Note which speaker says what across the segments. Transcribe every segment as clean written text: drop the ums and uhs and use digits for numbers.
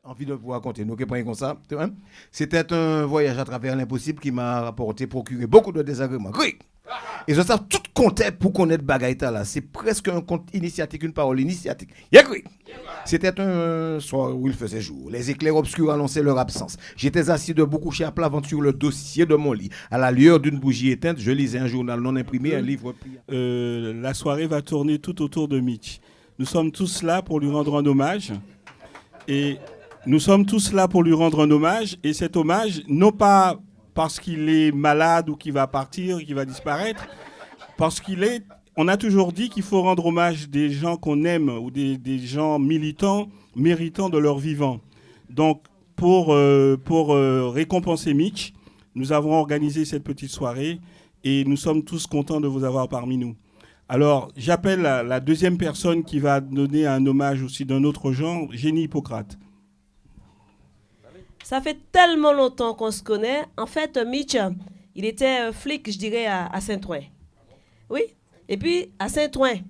Speaker 1: envie de vous raconter. Nous, comme ça. C'était un voyage à travers l'impossible qui m'a procuré beaucoup de désagréments. Oui. Et je sais tout comptait pour connaître Bagaïta là. C'est presque un compte initiatique, une parole initiatique. Oui. C'était un soir où il faisait jour. Les éclairs obscurs annonçaient leur absence. J'étais assis debout couché à plat ventre sur le dossier de mon lit. À la lueur d'une bougie éteinte, je lisais un journal non imprimé, un livre plié.
Speaker 2: La soirée va tourner tout autour de Mitch. Nous sommes tous là pour lui rendre un hommage. Et cet hommage, non pas parce qu'il est malade ou qu'il va partir, qu'il va disparaître, parce on a toujours dit qu'il faut rendre hommage des gens qu'on aime ou des gens militants, méritants de leur vivant. Donc, pour récompenser Mitch, nous avons organisé cette petite soirée et nous sommes tous contents de vous avoir parmi nous. Alors, j'appelle la deuxième personne qui va donner un hommage aussi d'un autre genre, Génie Hippocrate.
Speaker 3: Ça fait tellement longtemps qu'on se connaît. En fait, Mitch, il était flic, je dirais, à Saint-Ouen. Oui. Et puis, à Saint-Ouen,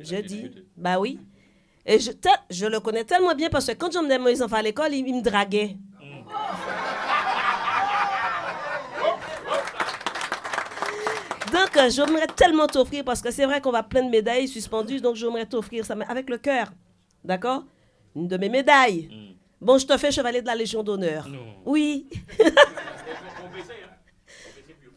Speaker 3: je dis, bah oui. Et je le connais tellement bien parce que quand j'emmenais mes enfants à l'école, il me draguait. Donc, j'aimerais tellement t'offrir, parce que c'est vrai qu'on va plein de médailles suspendues, donc j'aimerais t'offrir ça avec le cœur. D'accord? Une de mes médailles. Bon, je te fais chevalier de la Légion d'honneur. Non. Oui.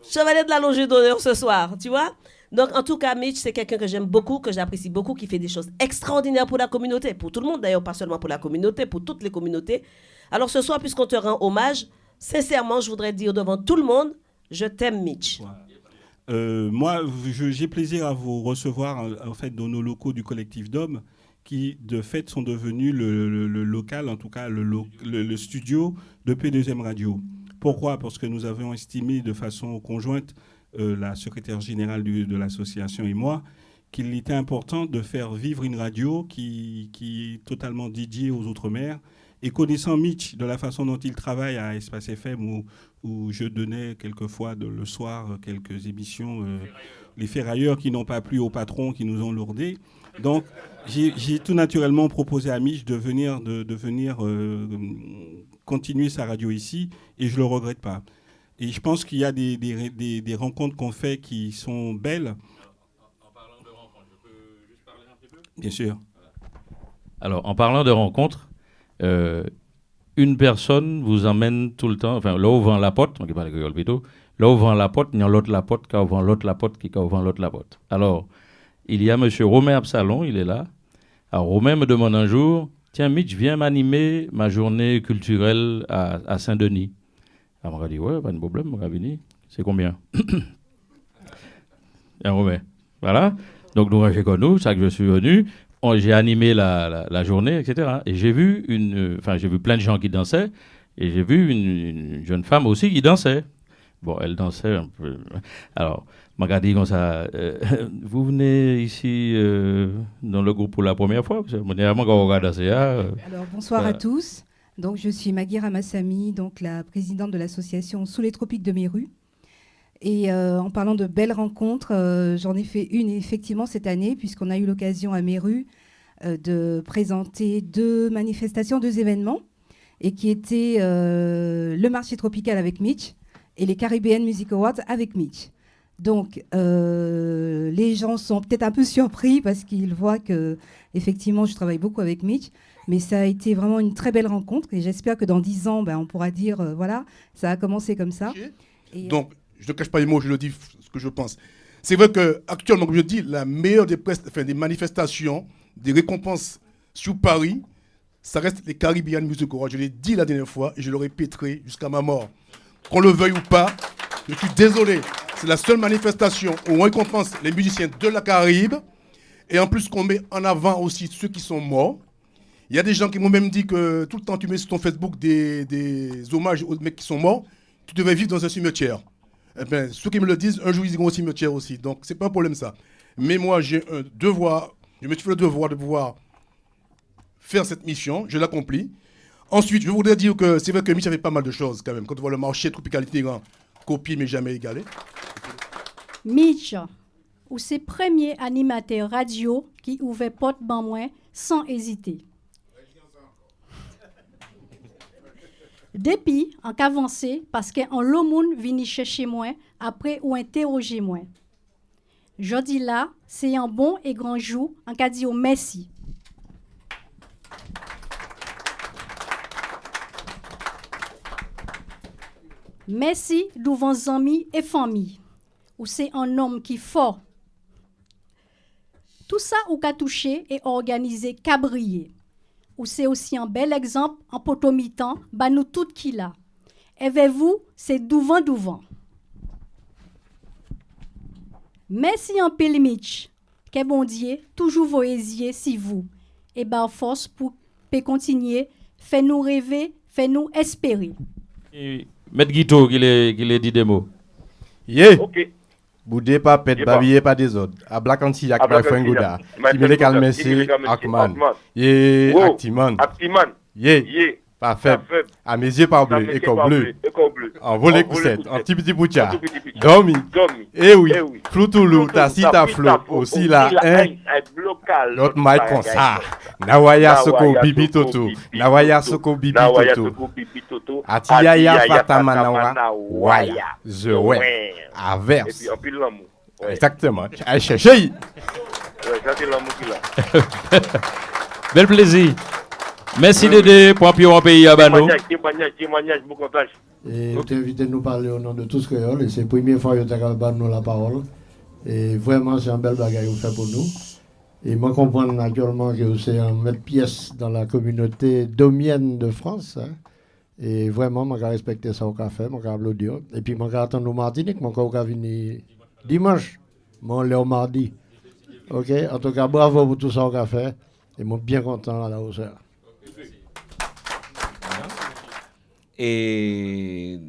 Speaker 3: Chevalier de la Légion d'honneur ce soir, tu vois? Donc, en tout cas, Mitch, c'est quelqu'un que j'aime beaucoup, que j'apprécie beaucoup, qui fait des choses extraordinaires pour la communauté, pour tout le monde d'ailleurs, pas seulement pour la communauté, pour toutes les communautés. Alors, ce soir, puisqu'on te rend hommage, sincèrement, je voudrais dire devant tout le monde, je t'aime, Mitch.
Speaker 2: Moi, j'ai plaisir à vous recevoir en fait dans nos locaux du collectif d'hommes qui, de fait, sont devenus le local, en tout cas le studio de P2M Radio. Pourquoi ? Parce que nous avons estimé de façon conjointe, la secrétaire générale de l'association et moi, qu'il était important de faire vivre une radio qui est totalement dédiée aux Outre-mer. Et connaissant Mitch, de la façon dont il travaille à Espace FM, où je donnais quelquefois le soir quelques émissions, les ferrailleurs qui n'ont pas plu aux patrons qui nous ont lourdés. Donc, j'ai tout naturellement proposé à Mitch de venir continuer sa radio ici, et je ne le regrette pas. Et je pense qu'il y a des rencontres qu'on fait qui sont belles.
Speaker 4: En parlant de rencontres, je peux juste parler un petit peu ?
Speaker 2: Bien sûr.
Speaker 4: Alors, en parlant de rencontres, une personne vous emmène tout le temps, enfin, là où vend la pote, on parle de plutôt, là où vend la pote, il y a l'autre la pote, quand on vend l'autre la pote, qui vend l'autre la pote. Alors, il y a M. Romain Absalon, il est là. Alors, Romain me demande un jour, tiens, Mitch, viens m'animer ma journée culturelle à Saint-Denis. Alors, on m'a dit, ouais, pas de problème, on va venir. C'est combien? Et Romain, voilà. Donc, nous, j'ai connu, ça que je suis venu. J'ai animé la journée, etc. Et j'ai vu j'ai vu plein de gens qui dansaient, et j'ai vu une jeune femme aussi qui dansait. Bon, elle dansait un peu. Alors, m'a dit comme ça, vous venez ici dans le groupe pour la première fois? Parce que quand on regarde danser,
Speaker 5: Alors, bonsoir à tous. Donc, je suis Magui Ramassami, donc la présidente de l'association Sous les tropiques de Méru. Et en parlant de belles rencontres, j'en ai fait une effectivement cette année, puisqu'on a eu l'occasion à Méru de présenter 2 manifestations, 2 événements, et qui étaient le marché tropical avec Mitch et les Caribbean Music Awards avec Mitch. Donc, les gens sont peut-être un peu surpris parce qu'ils voient que, effectivement, je travaille beaucoup avec Mitch, mais ça a été vraiment une très belle rencontre, et j'espère que dans 10 ans, on pourra dire, voilà, ça a commencé comme ça. Et,
Speaker 6: donc, je ne cache pas les mots, je le dis ce que je pense. C'est vrai qu'actuellement, comme je dis, la meilleure des manifestations, des récompenses sur Paris, ça reste les Caribbean Music Awards. Je l'ai dit la dernière fois et je le répéterai jusqu'à ma mort. Qu'on le veuille ou pas, je suis désolé. C'est la seule manifestation où on récompense les musiciens de la Caraïbe, et en plus qu'on met en avant aussi ceux qui sont morts. Il y a des gens qui m'ont même dit que tout le temps tu mets sur ton Facebook des hommages aux mecs qui sont morts, tu devais vivre dans un cimetière. Eh bien, ceux qui me le disent, un jour, ils iront au cimetière aussi. Donc, c'est pas un problème, ça. Mais moi, j'ai un devoir, je me suis fait le devoir de pouvoir faire cette mission. Je l'accomplis. Ensuite, je voudrais dire que c'est vrai que Mitch avait pas mal de choses, quand même. Quand on voit le marché Tropicalité, copié, mais jamais égalé.
Speaker 7: Mitch, ou ses premiers animateurs radio qui ouvraient porte ban moins sans hésiter. Depuis, en qu'avancé, parce qu'en l'homme vini chercher moi, après ou interroger moi. Je dis là, c'est un bon et grand jour, en cas dit merci. Merci devant amis et famille. Ou c'est un homme qui fort. Tout ça ou qu'a touché et organisé qu'a brillé. Ou c'est aussi un bel exemple en potomitan, bah nous toutes qui là. Et vers vous, c'est douvant. Merci en pile Mitch. Que bon Dieu, toujours voyez si vous. Et bah force pour continuer, fais-nous rêver, fais-nous espérer.
Speaker 4: Maître Guito, qui les dit des mots.
Speaker 8: Yeah.
Speaker 9: Ok.
Speaker 8: Boudé pas pète, babillé pas des autres. À Black Antillac, by Fengouda. Kimele Kalmesi, Akman. Yeah, Actiman. Yeah. Parfait. À mes yeux, pas bleu, école bleu. En volet coussette, en petit boucha. Domi. Eh oui. Floutoulou, ta cita flou. Aussi là, hein. L'autre maille comme ça. Nawaya soko bibi toto. Nawaya soko bibi toto. Atiyaya fatamanawa. Waya. The way. Averse.
Speaker 9: Et puis l'amour.
Speaker 8: Exactement. Allez, chercher.
Speaker 9: Ouais, ça c'est l'amour qui l'a.
Speaker 4: Bel plaisir. Merci Dédé pour appuyer en pays à Bano.
Speaker 9: Témoignage, beaucoup de tâches.
Speaker 10: Et vous invité à nous parler au nom de tous créoles. Et c'est la première fois que vous avez nous la parole. Et vraiment, c'est un bel bagage que vous faites pour nous. Et moi, je comprends naturellement que c'est un maître pièce dans la communauté domienne de France. Hein. Et vraiment, je respecte ça au café, je applaudir. Et puis, je attendre au Martinique, je venir dimanche. Mon le mardi. Ok? En tout cas, bravo pour tout ça au café. Et je suis bien content à la hauteur.
Speaker 11: Et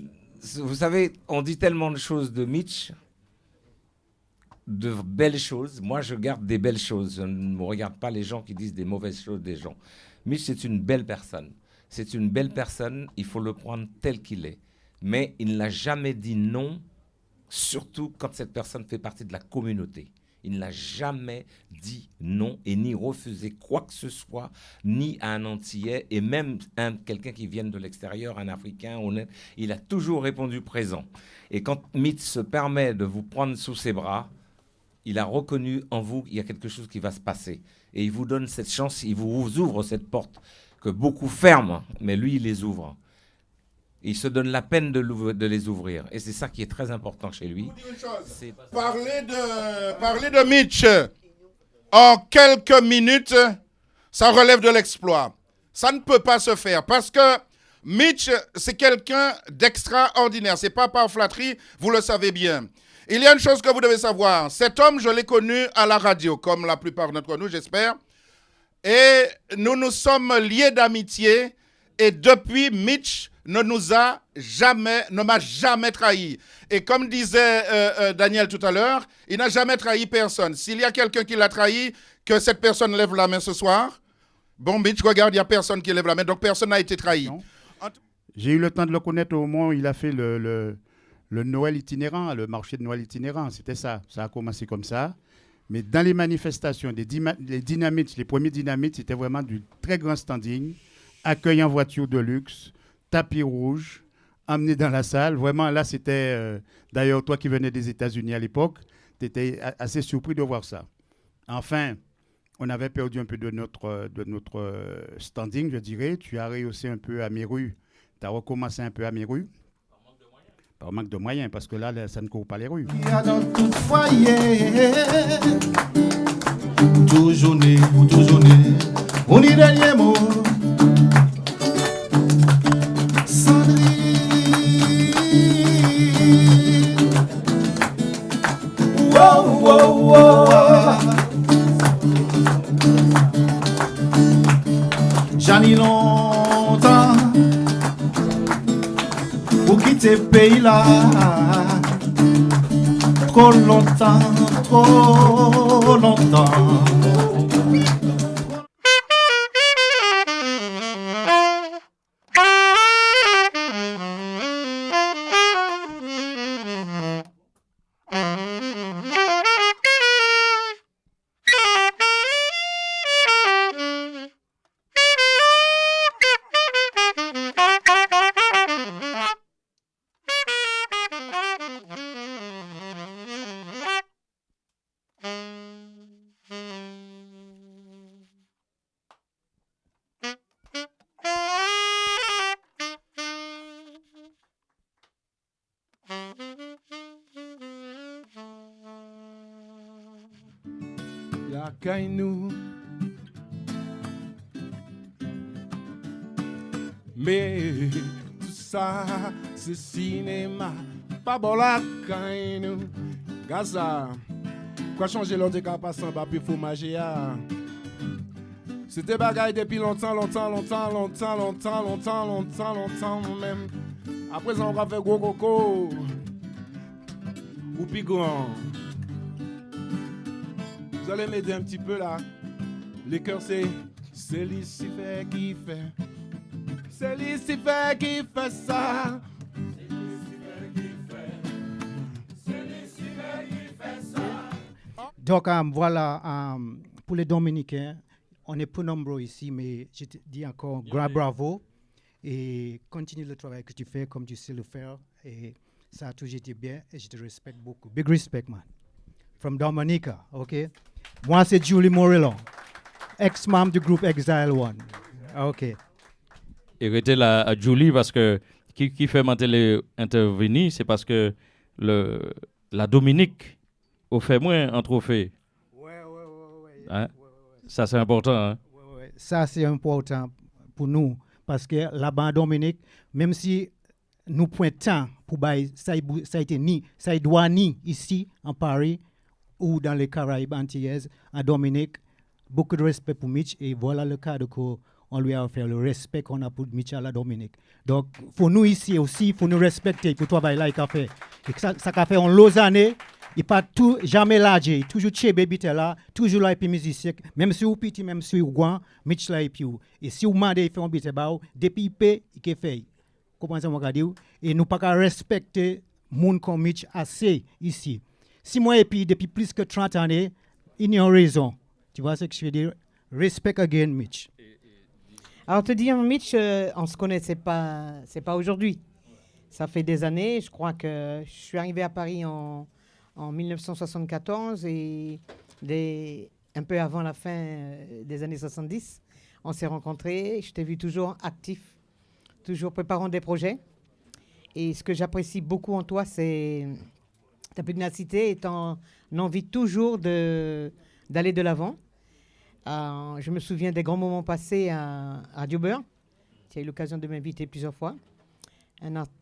Speaker 11: vous savez, on dit tellement de choses de Mitch, de belles choses. Moi, je garde des belles choses. Je ne regarde pas les gens qui disent des mauvaises choses des gens. Mitch, c'est une belle personne. C'est une belle personne, il faut le prendre tel qu'il est. Mais il n'a jamais dit non, surtout quand cette personne fait partie de la communauté. Il n'a jamais dit non et ni refusé quoi que ce soit, ni à un Antillais, et même quelqu'un qui vient de l'extérieur, un Africain, il a toujours répondu présent. Et quand Mitch se permet de vous prendre sous ses bras, il a reconnu en vous qu'il y a quelque chose qui va se passer. Et il vous donne cette chance, il vous ouvre cette porte que beaucoup ferment, mais lui, il les ouvre. Il se donne la peine de les ouvrir. Et c'est ça qui est très important chez lui.
Speaker 6: Parler de Mitch en quelques minutes, ça relève de l'exploit. Ça ne peut pas se faire parce que Mitch, c'est quelqu'un d'extraordinaire. C'est pas par flatterie, vous le savez bien. Il y a une chose que vous devez savoir. Cet homme, je l'ai connu à la radio, comme la plupart d'entre nous, j'espère. Et nous nous sommes liés d'amitié. Et depuis, Mitch ne m'a jamais trahi. Et comme disait Daniel tout à l'heure, il n'a jamais trahi personne. S'il y a quelqu'un qui l'a trahi, que cette personne lève la main ce soir. Bon, Mitch, regarde, il n'y a personne qui lève la main, donc personne n'a été trahi.
Speaker 12: J'ai eu le temps de le connaître au moment où il a fait le Noël itinérant, le marché de Noël itinérant. C'était ça. Ça a commencé comme ça. Mais dans les manifestations, les dynamites, les premiers dynamites, c'était vraiment du très grand standing, accueil en voiture de luxe, tapis rouge, emmené dans la salle. Vraiment, là, c'était... D'ailleurs, toi qui venais des États-Unis à l'époque, tu étais assez surpris de voir ça. Enfin, on avait perdu un peu de notre standing, je dirais. Tu as rehaussé un peu à Méru. Tu as recommencé un peu à Méru. Par manque de moyens, parce que là, ça ne court pas les rues.
Speaker 13: Il y a dans tout foyer, toujours né, on y dernier mot. Wow, wow, wow. J'en ai longtemps pour quitter le pays là. Trop longtemps, trop longtemps.
Speaker 14: caille nous. Mais tout ça, c'est cinéma, pas bon la caille nous. Gaza, quoi changer l'autre qu'à passer en bas puis faut manger. C'était bagaille depuis longtemps même. À présent on va faire gros coco ou puis grand. Vous allez m'aider un petit peu là. Les cœurs c'est Lucifer qui fait. C'est Lucifer qui fait ça.
Speaker 15: Donc voilà, pour les Dominicains, on est peu nombreux ici, mais je te dis encore grand bravo et continue le travail que tu fais comme tu sais le faire. Et ça a toujours été bien et je te respecte beaucoup. Big respect, man. From Dominica, ok? Moi, c'est Julie Morello, ex-membre du groupe Exile One. Ok.
Speaker 4: Et rester là à Julie parce que qui fait m'intervenir, c'est parce que la Dominique au fait moins un trophée. Ouais. Hein? Ça c'est important. Hein?
Speaker 15: Ouais. Ça c'est important pour nous parce que là-bas Dominique, même si nous pointons pour ça a été ni ici en Paris ou dans les Caraïbes antillaises en Dominique, beaucoup de respect pour Mitch et voilà le cadre qu'on lui a offert, le respect qu'on a pour Mitch à la Dominique. Donc, pour nous ici aussi, il faut nous respecter pour le travail là qu'il a fait. Et ça qu'a fait en Lausanne, il pas tout jamais lâché, toujours chez Baby là, toujours là et puis musicien, même si vous petit, même si vous grand, Mitch là et puis et si vous mandez il fait un bit ba depuis il paye, il fait. Comment ça m'a dire et nous pas respecter monde comme Mitch assez ici. Si moi et puis depuis plus que 30 années, il y a une raison. Tu vois ce que je veux dire? Respect again Mitch.
Speaker 16: Alors te dire Mitch, on se connaissait pas, c'est pas aujourd'hui. Ça fait des années, je crois que je suis arrivé à Paris en 1974 et un peu avant la fin des années 70, on s'est rencontrés. Je t'ai vu toujours actif, toujours préparant des projets. Et ce que j'apprécie beaucoup en toi, c'est ta pugnacité et ton envie toujours d'aller de l'avant. Je me souviens des grands moments passés à Radio Beurre. Tu as eu l'occasion de m'inviter plusieurs fois.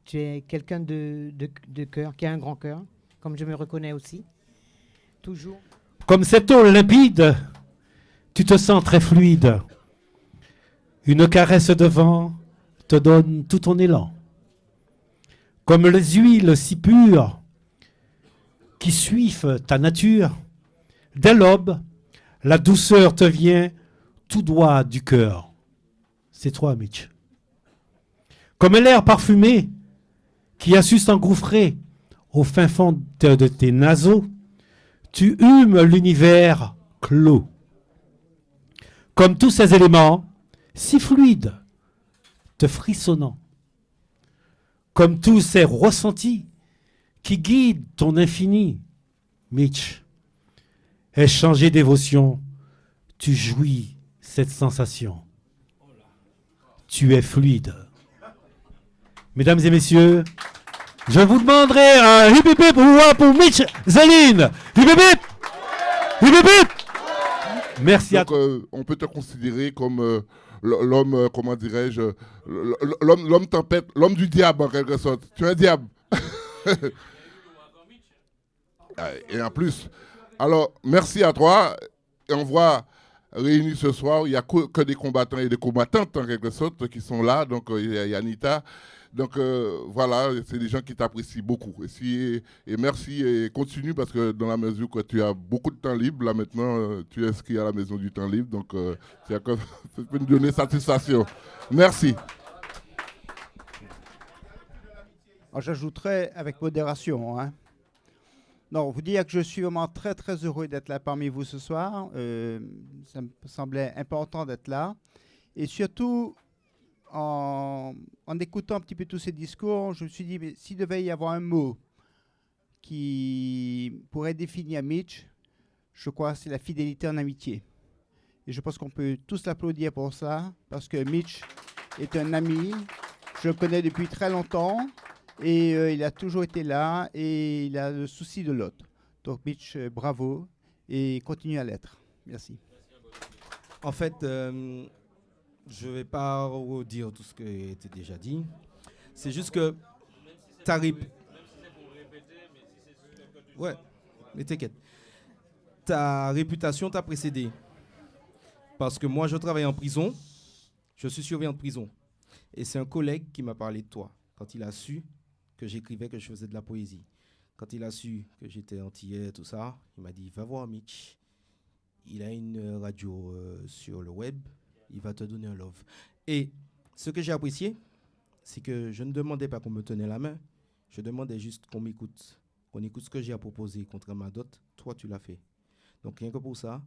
Speaker 16: Tu es quelqu'un de cœur, qui a un grand cœur, comme je me reconnais aussi. Toujours.
Speaker 17: Comme cette eau limpide, tu te sens très fluide. Une caresse de vent te donne tout ton élan. Comme les huiles si pures qui suivent ta nature, dès l'aube, la douceur te vient tout droit du cœur. C'est toi, Mitch. Comme l'air parfumé qui a su s'engouffrer au fin fond de tes naseaux, tu humes l'univers clos. Comme tous ces éléments, si fluides, te frissonnant. Comme tous ces ressentis qui guident ton infini, Mitch. Échanger dévotion, tu jouis cette sensation. Tu es fluide. Mesdames et messieurs, je vous demanderai un hip hip hip pour Mitch Zéline. Hip hip hip! Hip hip hip! Merci à toi.
Speaker 18: On peut te considérer comme l'homme, comment dirais-je, l'homme tempête, l'homme du diable en quelque sorte. Tu es un diable. Et en plus, alors merci à toi. Et on voit réunis ce soir, il n'y a que des combattants et des combattantes en quelque sorte qui sont là. Donc il y a Anita. Donc voilà, c'est des gens qui t'apprécient beaucoup. Et merci et continue parce que dans la mesure que tu as beaucoup de temps libre, là maintenant tu es inscrit à la maison du temps libre. Donc ça peut nous donner satisfaction. Merci.
Speaker 19: J'ajouterai avec modération. Non, vous dire que je suis vraiment très très heureux d'être là parmi vous ce soir. Ça me semblait important d'être là. Et surtout, en écoutant un petit peu tous ces discours, je me suis dit, mais s'il devait y avoir un mot qui pourrait définir Mitch, je crois que c'est la fidélité en amitié. Et je pense qu'on peut tous l'applaudir pour ça, parce que Mitch est un ami, je le connais depuis très longtemps, et il a toujours été là, et il a le souci de l'autre. Donc Mitch, bravo, et continue à l'être. Merci.
Speaker 20: En fait, je ne vais pas redire tout ce qui a été déjà dit. C'est juste que Ouais, mais t'inquiète. Ta réputation t'a précédé. Parce que moi, je travaille en prison. Je suis surveillant de prison. Et c'est un collègue qui m'a parlé de toi quand il a su que j'écrivais, que je faisais de la poésie. Quand il a su que j'étais antillais, tout ça, il m'a dit, va voir Mitch. Il a une radio sur le web. Il va te donner un love. Et ce que j'ai apprécié, c'est que je ne demandais pas qu'on me tenait la main. Je demandais juste qu'on m'écoute. Qu'on écoute ce que j'ai à proposer. Contrairement à d'autres, toi, tu l'as fait. Donc, rien que pour ça,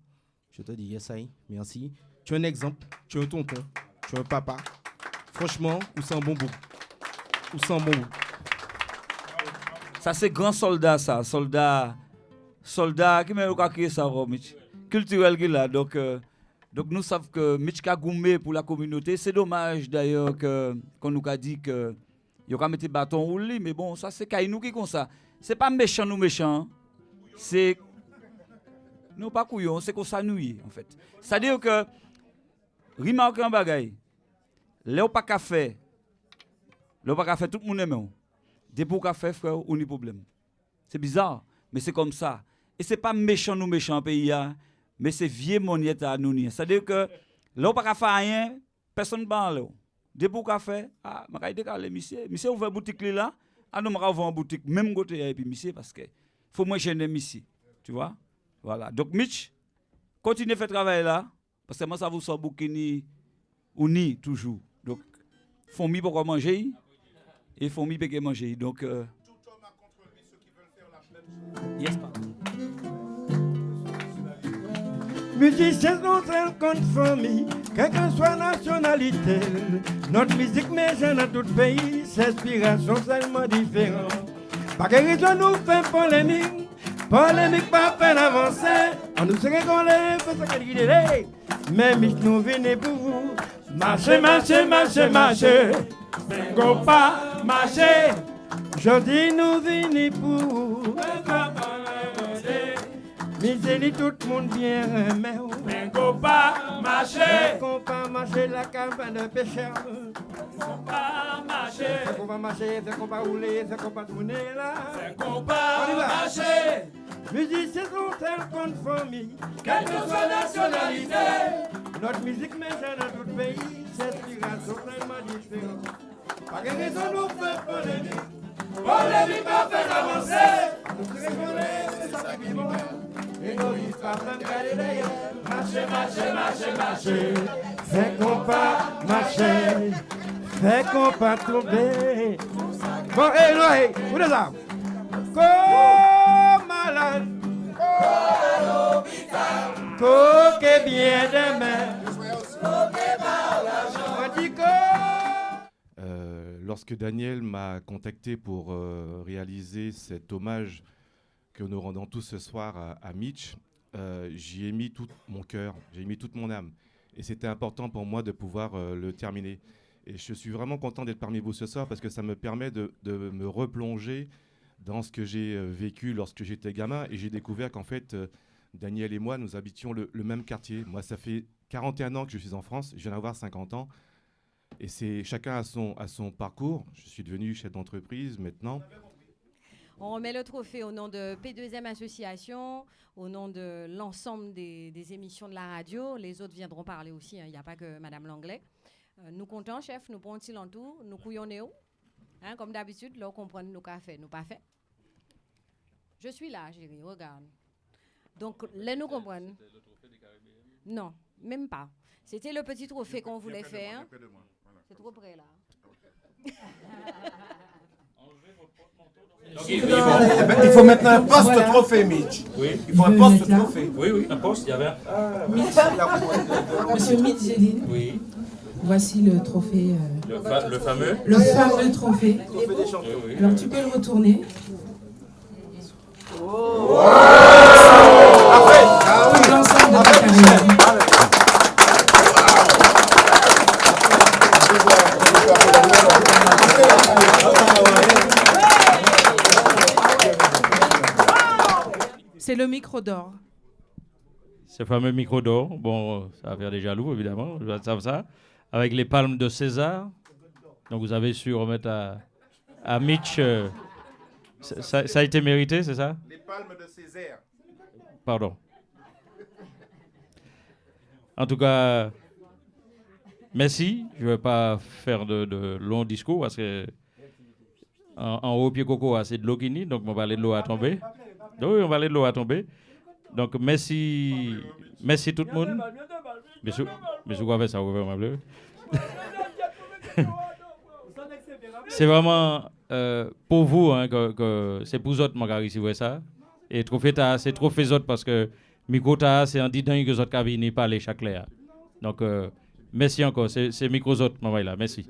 Speaker 20: je te dis, yes, I, merci. Tu es un exemple. Tu es un tonton. Tu es un papa. Franchement, ou sans bon bout. Ou sans bon bout.
Speaker 21: Ça, c'est grand soldat, ça. Soldat, qui m'a dit ça, Mitch. Culturel qu'il a. Donc, nous savons que Mitch a goumé pour la communauté. C'est dommage, d'ailleurs, qu'on nous a dit que il a mis des bâtons au lit. Mais bon, ça, c'est Kainou qui comme ça. C'est pas méchant, nous méchants. C'est. Nous pas couillons, c'est qu'on s'ennuie, en fait. C'est-à-dire que, remarquez un bagay. Là, pas café. Là, pas café, tout le monde aime. Dès pour café, frère, on a problème. C'est bizarre, mais c'est comme ça. Et c'est pas méchant, nous méchants, pays, mais c'est vieux moniette à nous. C'est-à-dire que, là, pas café, rien, personne ne parle. Dès pour café, je vais décaler, monsieur. Monsieur ouvre boutique là, nous vais ouvrir une boutique, même côté, et puis monsieur, parce que faut moi gêner, monsieur. Tu vois? Voilà. Donc, Mitch, continuez à faire travail là, parce que moi, ça vous sort bouquini ou ni toujours. Donc, faut mis pour manger et faut mis pour manger. Donc, yes, pardon.
Speaker 22: Musiciens sont très conformes, quelle que soit la nationalité. Notre musique méchante dans tout pays, ses inspirations tellement différentes. Pas que raison nous fait polémique. Polémique pas peine avancer. On nous serait collé, faut se calculer. Mais nous venons pour vous. Marchez, marchez, marchez, marchez. Go pas marcher. Je dis nous venons pour vous. Misez tout le monde bien aimé. Go pas marcher. Go pas marcher la campagne de pêcheur. Go pas marcher. Go pas marcher, go pas rouler, go pas tourner là. Go pas marcher. Musiciens sont tels conformes, quelle que soit la nationalité. Notre musique méchante dans tout le pays, ses inspirations tellement différentes. Pas de raison nous faire polémique. Polémique pas faire avancer. Nous rigolons, c'est ça qui est bon. Et nos vies pas même garder derrière. Marcher, marcher, marcher, marcher. Fais qu'on pas marcher. Fais qu'on pas tomber. Bon, hé, non, hé, vous les avez. Malade, coque bien demain,
Speaker 8: lorsque Daniel m'a contacté pour réaliser cet hommage que nous rendons tous ce soir à Mitch, j'y ai mis tout mon cœur, j'ai mis toute mon âme. Et c'était important pour moi de pouvoir le terminer. Et je suis vraiment content d'être parmi vous ce soir parce que ça me permet de me replonger dans ce que j'ai vécu lorsque j'étais gamin. Et j'ai découvert qu'en fait, Daniel et moi, nous habitions le même quartier. Moi, ça fait 41 ans que je suis en France. Je viens d'avoir 50 ans. Et c'est chacun à son parcours. Je suis devenu chef d'entreprise maintenant.
Speaker 23: On remet le trophée au nom de P2M Association, au nom de l'ensemble des émissions de la radio. Les autres viendront parler aussi. Il n'y a pas que Madame Langlais. Nous comptons, chef. Nous prenons un tour. Nous couillonnons. Hein, comme d'habitude, là, on comprend nos cafés, nous pas fait. Je suis là, chérie, regarde. Donc, là, nous comprenons. Non, même pas. C'était le petit trophée qu'on voulait faire. C'est trop près, là.
Speaker 14: Il faut maintenant un poste-trophée, Mitch.
Speaker 24: Oui.
Speaker 14: Il faut un poste-trophée.
Speaker 24: Oui, un poste, il y avait Monsieur Mitch Géline. Oui. Voici le trophée. Le fameux. Le fameux trophée. Oui. Alors tu peux le retourner. Oh.
Speaker 14: Après,
Speaker 24: l'ensemble de ta carrière.
Speaker 25: C'est le micro d'or.
Speaker 4: Ce fameux micro d'or, bon, ça va faire des jaloux, évidemment, je vais savoir ça, avec les palmes de César. Donc vous avez su remettre à Mitch. Ça a été mérité, c'est ça?
Speaker 18: Les palmes de Césaire.
Speaker 4: Pardon. En tout cas, merci. Je ne vais pas faire de longs discours parce que en haut, pied coco, c'est de l'eau qui nie, donc on va aller de l'eau à tomber. Oui, on va aller de l'eau à tomber. Donc merci tout le monde. Mais je crois que ça ouvert ma bleue. C'est vraiment pour vous hein, que c'est pour vous autres qui voient ça. Et trophée c'est trophée autres parce que micro c'est en disant que les autres qui viennent parler chaque clair. Donc merci encore, c'est micro autres là. Merci.